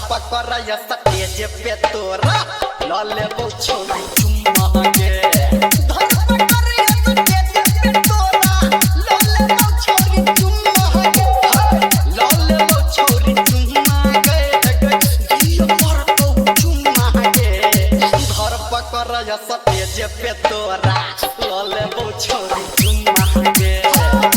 पकड़ या सटेज पे तोरा लले छोरी चुम्मा गे धर पकड़ या सटेज पे तोरा लले छोरी चुम्मा गे लले छोरी चुम्मा गे दियो पर तो चुम्मा गे धर पकड़ या सटेज पे तोरा लले छोरी चुम्मा गे पकड़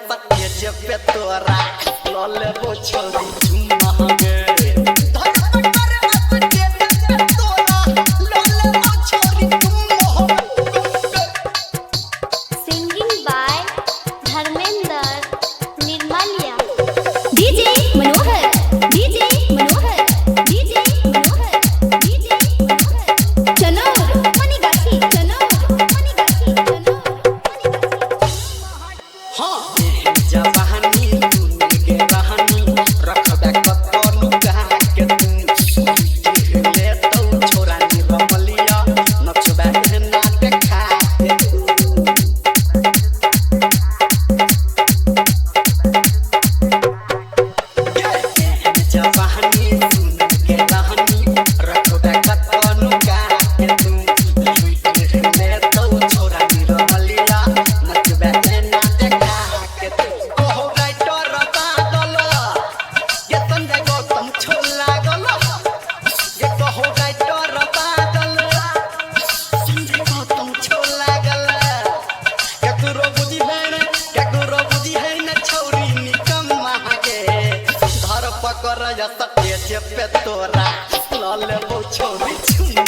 सटेज पे तोरा लले छोरी चुम्मा गे धर पकड़ सटेज पे तोरा लले छोरी चुम्मा singing by Dharmendra Nirmaliya DJ Manohar DJ Manohar DJ Manohar DJ Manohar Chanaur Manigachhi Chanaur Manigachhi Chanaur हां जवानी तू के रहनी रखबे कतनु कहा के तू ले तो छोरा नी रमलिया नचबे ना देखा के तू जवानी तू के रहनी रखबे कतनु कहा के तू ले तो छोरा नी रमलिया नचबे ना देखा के तू कहो राइटर बादल ये संजय गौतम छोला गल ये कहो राइटर बादल संजय गौतम छोला गल केकरो बुद्धि है न छौरी निकम्मा गे धर पकड़ या सटेज पे तोरा लले छोरी चुम्मा